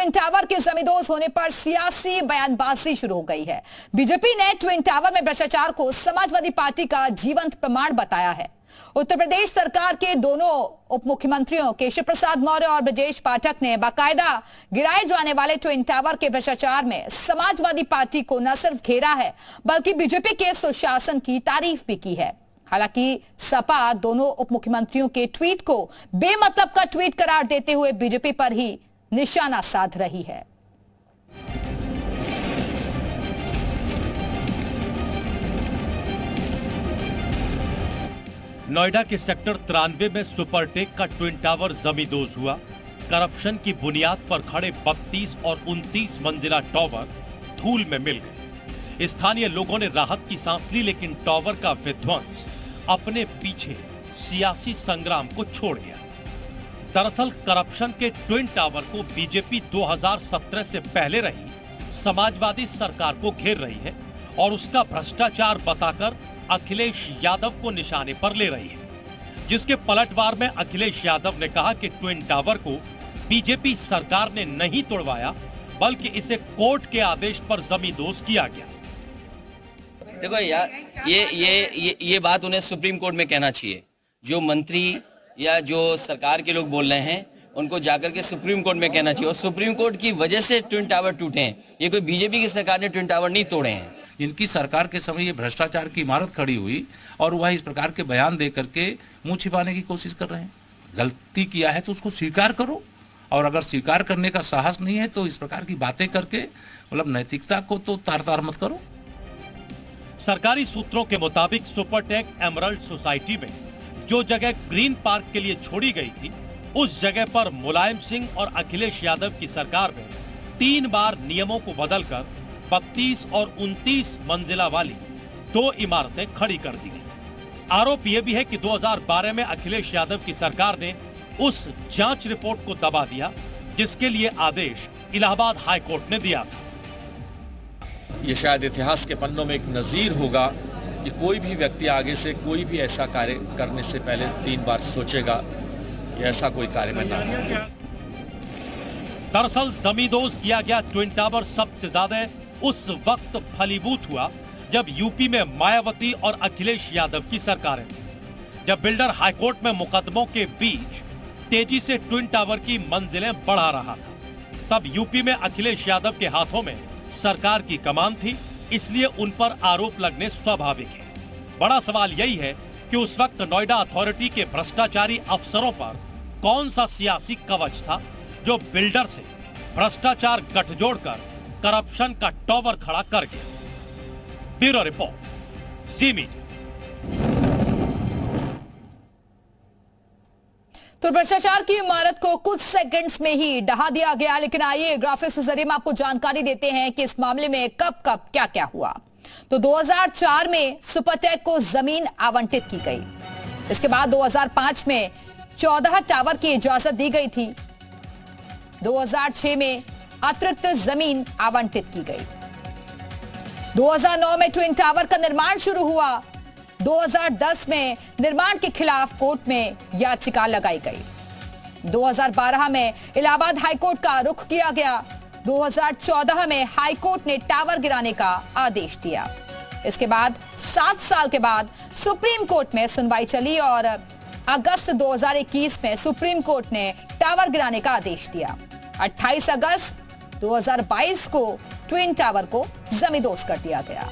Twin tower के जमींदोज होने पर सियासी बयानबाजी शुरू हो गई है। बीजेपी ने ट्विन टावर में भ्रष्टाचार को समाजवादी पार्टी का जीवंत प्रमाण बताया है। उत्तर प्रदेश सरकार के दोनों उप मुख्यमंत्रियों केशव प्रसाद मौर्य और ब्रजेश पाठक ने बाकायदा गिराए जाने वाले ट्विन टावर के भ्रष्टाचार में समाजवादी पार्टी को न सिर्फ घेरा है बल्कि बीजेपी के सुशासन की तारीफ भी की है। हालांकि सपा दोनों उप मुख्यमंत्रियों के ट्वीट को बेमतलब का ट्वीट करार देते हुए बीजेपी पर ही निशाना साध रही है। नोएडा के सेक्टर 93 में सुपरटेक का ट्विन टावर जमींदोज हुआ। करप्शन की बुनियाद पर खड़े 32 और 29 मंजिला टावर धूल में मिल गए। स्थानीय लोगों ने राहत की सांस ली, लेकिन टावर का विध्वंस अपने पीछे सियासी संग्राम को छोड़ गया। दरअसल करप्शन के ट्विन टावर को बीजेपी 2017 से पहले रही समाजवादी सरकार को घेर रही है और उसका भ्रष्टाचार बताकर अखिलेश यादव को निशाने पर ले रही है, जिसके पलटवार में अखिलेश यादव ने कहा कि ट्विन टावर को बीजेपी सरकार ने नहीं तोड़वाया बल्कि इसे कोर्ट के आदेश पर जमींदोज किया गया। देखो यार, ये बात उन्हें सुप्रीम कोर्ट में कहना चाहिए। जो मंत्री या जो सरकार के लोग बोल रहे हैं उनको जाकर के सुप्रीम कोर्ट में कहना चाहिए। और सुप्रीम कोर्ट की वजह से ट्विन टावर टूटे हैं। ये कोई बीजेपी की सरकार ने ट्विन टावर नहीं तोड़े हैं। इनकी सरकार के समय ये भ्रष्टाचार की इमारत खड़ी हुई और वह इस प्रकार के बयान दे करके मुंह छिपाने की कोशिश कर रहे हैं। गलती किया है तो उसको स्वीकार करो, और अगर स्वीकार करने का साहस नहीं है तो इस प्रकार की बातें करके मतलब नैतिकता को तो तार-तार मत करो। सरकारी सूत्रों के मुताबिक सुपरटेक एमरल्ड सोसाइटी में जो जगह ग्रीन पार्क के लिए छोड़ी गई थी, उस जगह पर मुलायम सिंह और अखिलेश यादव की सरकार में 3 बार नियमों को बदलकर 32 और 29 मंजिला वाली 2 इमारतें खड़ी कर दी गई। आरोप यह भी है कि 2012 में अखिलेश यादव की सरकार ने उस जांच रिपोर्ट को दबा दिया जिसके लिए आदेश इलाहाबाद हाई कोर्ट ने दिया था। ये शायद इतिहास के पन्नों में एक नजीर होगा कि कोई भी व्यक्ति आगे से कोई भी ऐसा कार्य करने से पहले 3 बार सोचेगा कि ऐसा कोई कार्य मैं ना करूं। दरअसल जमींदोज किया गया ट्विन टावर सबसे ज्यादा उस वक्त फलीभूत हुआ जब यूपी में मायावती और अखिलेश यादव की सरकारें थी, जब बिल्डर हाईकोर्ट में मुकदमों के बीच तेजी से ट्विन टावर की मंजिलें बढ़ा रहा था। तब यूपी में अखिलेश यादव के हाथों में सरकार की कमान थी, इसलिए उन पर आरोप लगने स्वाभाविक है। बड़ा सवाल यही है कि उस वक्त नोएडा अथॉरिटी के भ्रष्टाचारी अफसरों पर कौन सा सियासी कवच था जो बिल्डर से भ्रष्टाचार गठजोड़ कर करप्शन का टावर खड़ा कर गया। ब्यूरो रिपोर्ट, जी मीडिया। तो भ्रष्टाचार की इमारत को कुछ सेकंड्स में ही ढहा दिया गया, लेकिन आइए ग्राफिक्स के जरिए में आपको जानकारी देते हैं कि इस मामले में कब कब क्या क्या हुआ। तो 2004 में सुपरटेक को जमीन आवंटित की गई। इसके बाद 2005 में 14 टावर की इजाजत दी गई थी। 2006 में अतिरिक्त जमीन आवंटित की गई। 2009 में ट्विन टावर का निर्माण शुरू हुआ। 2010 में निर्माण के खिलाफ कोर्ट में याचिका लगाई गई। 2012 में इलाहाबाद हाईकोर्ट का रुख किया गया। 2014 में हाईकोर्ट ने टावर गिराने का आदेश दिया। इसके बाद 7 साल के बाद सुप्रीम कोर्ट में सुनवाई चली और अगस्त 2021 में सुप्रीम कोर्ट ने टावर गिराने का आदेश दिया। 28 अगस्त 2022 को ट्विन टावर को जमींदोज कर दिया गया।